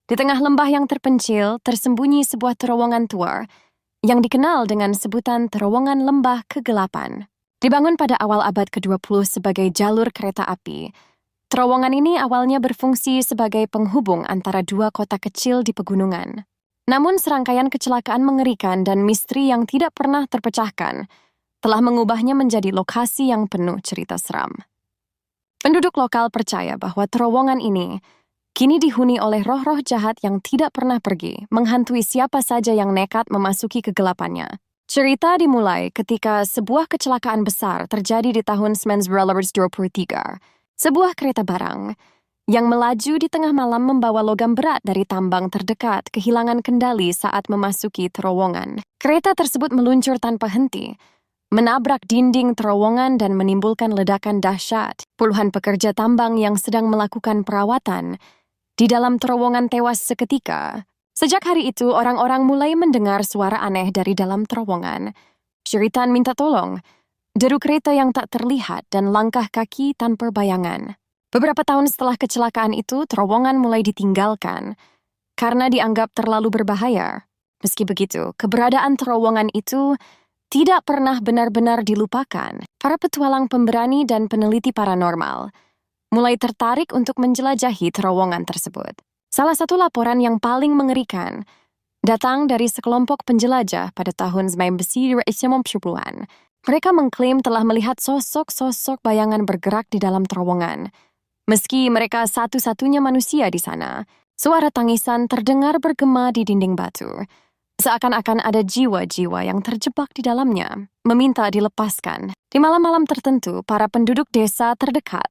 Di tengah lembah yang terpencil, tersembunyi sebuah terowongan tua yang dikenal dengan sebutan Terowongan Lembah Kegelapan. Dibangun pada awal abad ke-20 sebagai jalur kereta api, terowongan ini awalnya berfungsi sebagai penghubung antara dua kota kecil di pegunungan. Namun serangkaian kecelakaan mengerikan dan misteri yang tidak pernah terpecahkan telah mengubahnya menjadi lokasi yang penuh cerita seram. Penduduk lokal percaya bahwa terowongan ini kini dihuni oleh roh-roh jahat yang tidak pernah pergi, menghantui siapa saja yang nekat memasuki kegelapannya. Cerita dimulai ketika sebuah kecelakaan besar terjadi di tahun 1923. Sebuah kereta barang yang melaju di tengah malam membawa logam berat dari tambang terdekat kehilangan kendali saat memasuki terowongan. Kereta tersebut meluncur tanpa henti, menabrak dinding terowongan dan menimbulkan ledakan dahsyat. Puluhan pekerja tambang yang sedang melakukan perawatan di dalam terowongan tewas seketika. Sejak hari itu, orang-orang mulai mendengar suara aneh dari dalam terowongan. Jeritan minta tolong, deru kereta yang tak terlihat, dan langkah kaki tanpa bayangan. Beberapa tahun setelah kecelakaan itu, terowongan mulai ditinggalkan karena dianggap terlalu berbahaya. Meski begitu, keberadaan terowongan itu tidak pernah benar-benar dilupakan. Para petualang pemberani dan peneliti paranormal mulai tertarik untuk menjelajahi terowongan tersebut. Salah satu laporan yang paling mengerikan datang dari sekelompok penjelajah pada tahun 1990-an. Mereka mengklaim telah melihat sosok-sosok bayangan bergerak di dalam terowongan. Meski mereka satu-satunya manusia di sana, suara tangisan terdengar bergema di dinding batu. Seakan-akan ada jiwa-jiwa yang terjebak di dalamnya, meminta dilepaskan. Di malam-malam tertentu, para penduduk desa terdekat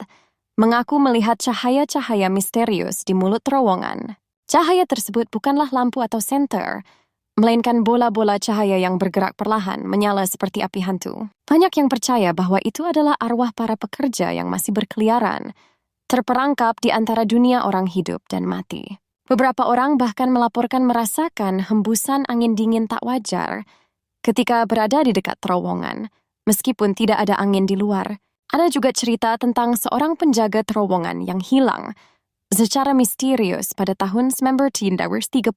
mengaku melihat cahaya-cahaya misterius di mulut terowongan. Cahaya tersebut bukanlah lampu atau senter, melainkan bola-bola cahaya yang bergerak perlahan, menyala seperti api hantu. Banyak yang percaya bahwa itu adalah arwah para pekerja yang masih berkeliaran, terperangkap di antara dunia orang hidup dan mati. Beberapa orang bahkan melaporkan merasakan hembusan angin dingin tak wajar ketika berada di dekat terowongan, meskipun tidak ada angin di luar. Ada juga cerita tentang seorang penjaga terowongan yang hilang secara misterius pada tahun 1935.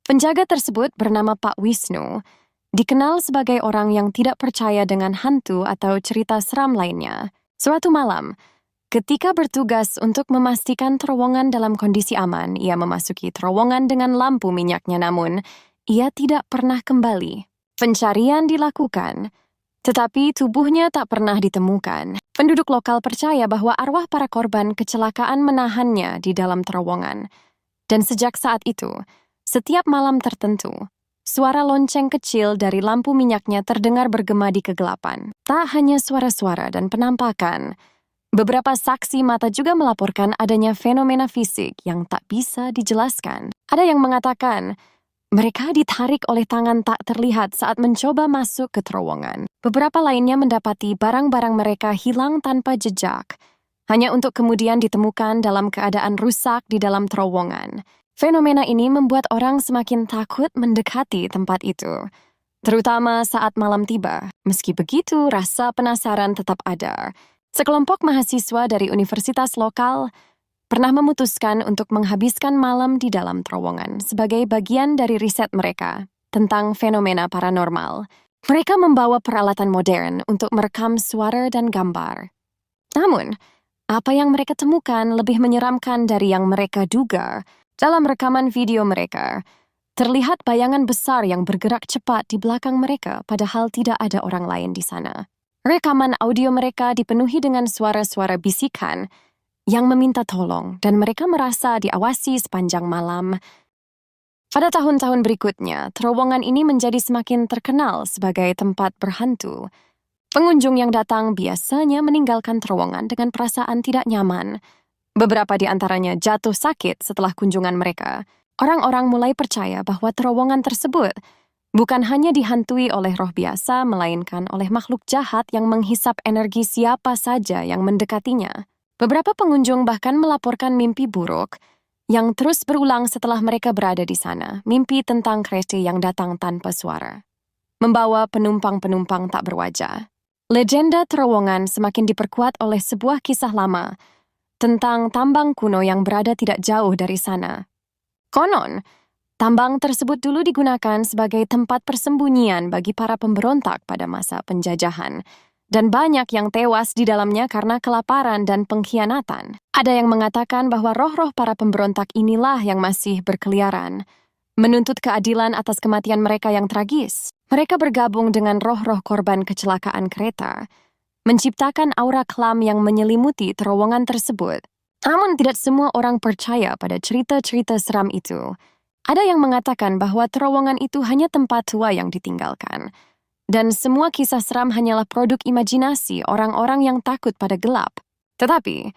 Penjaga tersebut bernama Pak Wisnu, dikenal sebagai orang yang tidak percaya dengan hantu atau cerita seram lainnya. Suatu malam, ketika bertugas untuk memastikan terowongan dalam kondisi aman, ia memasuki terowongan dengan lampu minyaknya, namun ia tidak pernah kembali. Pencarian dilakukan, tetapi tubuhnya tak pernah ditemukan. Penduduk lokal percaya bahwa arwah para korban kecelakaan menahannya di dalam terowongan. Dan sejak saat itu, setiap malam tertentu, suara lonceng kecil dari lampu minyaknya terdengar bergema di kegelapan. Tak hanya suara-suara dan penampakan, beberapa saksi mata juga melaporkan adanya fenomena fisik yang tak bisa dijelaskan. Ada yang mengatakan mereka ditarik oleh tangan tak terlihat saat mencoba masuk ke terowongan. Beberapa lainnya mendapati barang-barang mereka hilang tanpa jejak, hanya untuk kemudian ditemukan dalam keadaan rusak di dalam terowongan. Fenomena ini membuat orang semakin takut mendekati tempat itu, terutama saat malam tiba. Meski begitu, rasa penasaran tetap ada. Sekelompok mahasiswa dari universitas lokal pernah memutuskan untuk menghabiskan malam di dalam terowongan sebagai bagian dari riset mereka tentang fenomena paranormal. Mereka membawa peralatan modern untuk merekam suara dan gambar. Namun, apa yang mereka temukan lebih menyeramkan dari yang mereka duga. Dalam rekaman video mereka, terlihat bayangan besar yang bergerak cepat di belakang mereka, padahal tidak ada orang lain di sana. Rekaman audio mereka dipenuhi dengan suara-suara bisikan yang meminta tolong, dan mereka merasa diawasi sepanjang malam. Pada tahun-tahun berikutnya, terowongan ini menjadi semakin terkenal sebagai tempat berhantu. Pengunjung yang datang biasanya meninggalkan terowongan dengan perasaan tidak nyaman. Beberapa di antaranya jatuh sakit setelah kunjungan mereka. Orang-orang mulai percaya bahwa terowongan tersebut bukan hanya dihantui oleh roh biasa, melainkan oleh makhluk jahat yang menghisap energi siapa saja yang mendekatinya. Beberapa pengunjung bahkan melaporkan mimpi buruk yang terus berulang setelah mereka berada di sana. Mimpi tentang kereta yang datang tanpa suara, membawa penumpang-penumpang tak berwajah. Legenda terowongan semakin diperkuat oleh sebuah kisah lama tentang tambang kuno yang berada tidak jauh dari sana. Konon, tambang tersebut dulu digunakan sebagai tempat persembunyian bagi para pemberontak pada masa penjajahan, dan banyak yang tewas di dalamnya karena kelaparan dan pengkhianatan. Ada yang mengatakan bahwa roh-roh para pemberontak inilah yang masih berkeliaran, menuntut keadilan atas kematian mereka yang tragis. Mereka bergabung dengan roh-roh korban kecelakaan kereta, menciptakan aura kelam yang menyelimuti terowongan tersebut. Namun tidak semua orang percaya pada cerita-cerita seram itu. Ada yang mengatakan bahwa terowongan itu hanya tempat tua yang ditinggalkan, dan semua kisah seram hanyalah produk imajinasi orang-orang yang takut pada gelap. Tetapi,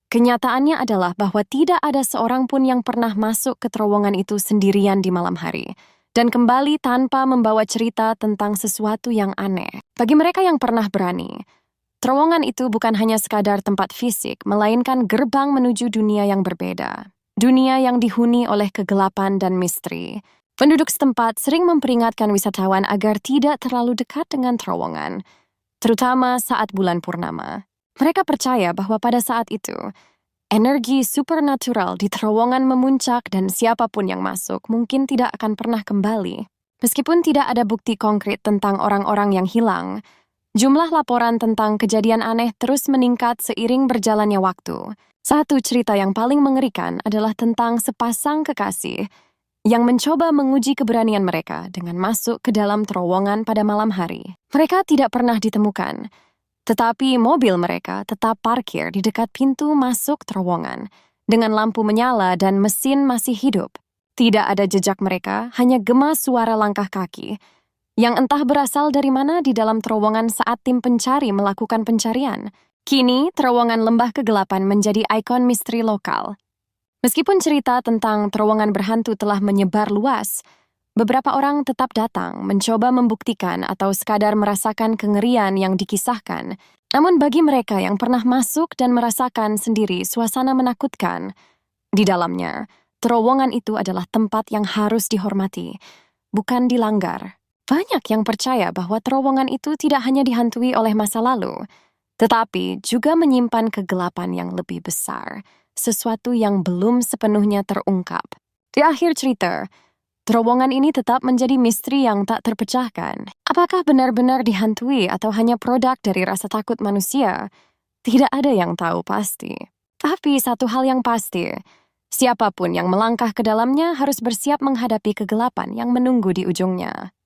kenyataannya adalah bahwa tidak ada seorang pun yang pernah masuk ke terowongan itu sendirian di malam hari, dan kembali tanpa membawa cerita tentang sesuatu yang aneh. Bagi mereka yang pernah berani, terowongan itu bukan hanya sekadar tempat fisik, melainkan gerbang menuju dunia yang berbeda. Dunia yang dihuni oleh kegelapan dan misteri. Penduduk setempat sering memperingatkan wisatawan agar tidak terlalu dekat dengan terowongan, terutama saat bulan purnama. Mereka percaya bahwa pada saat itu, energi supernatural di terowongan memuncak dan siapapun yang masuk mungkin tidak akan pernah kembali. Meskipun tidak ada bukti konkret tentang orang-orang yang hilang, jumlah laporan tentang kejadian aneh terus meningkat seiring berjalannya waktu. Satu cerita yang paling mengerikan adalah tentang sepasang kekasih yang mencoba menguji keberanian mereka dengan masuk ke dalam terowongan pada malam hari. Mereka tidak pernah ditemukan, tetapi mobil mereka tetap parkir di dekat pintu masuk terowongan dengan lampu menyala dan mesin masih hidup. Tidak ada jejak mereka, hanya gema suara langkah kaki yang entah berasal dari mana di dalam terowongan saat tim pencari melakukan pencarian. Kini, terowongan lembah kegelapan menjadi ikon misteri lokal. Meskipun cerita tentang terowongan berhantu telah menyebar luas, beberapa orang tetap datang mencoba membuktikan atau sekadar merasakan kengerian yang dikisahkan. Namun bagi mereka yang pernah masuk dan merasakan sendiri suasana menakutkan, di dalamnya, terowongan itu adalah tempat yang harus dihormati, bukan dilanggar. Banyak yang percaya bahwa terowongan itu tidak hanya dihantui oleh masa lalu, tetapi juga menyimpan kegelapan yang lebih besar, sesuatu yang belum sepenuhnya terungkap. Di akhir cerita, terowongan ini tetap menjadi misteri yang tak terpecahkan. Apakah benar-benar dihantui atau hanya produk dari rasa takut manusia? Tidak ada yang tahu pasti. Tapi satu hal yang pasti, siapapun yang melangkah ke dalamnya harus bersiap menghadapi kegelapan yang menunggu di ujungnya.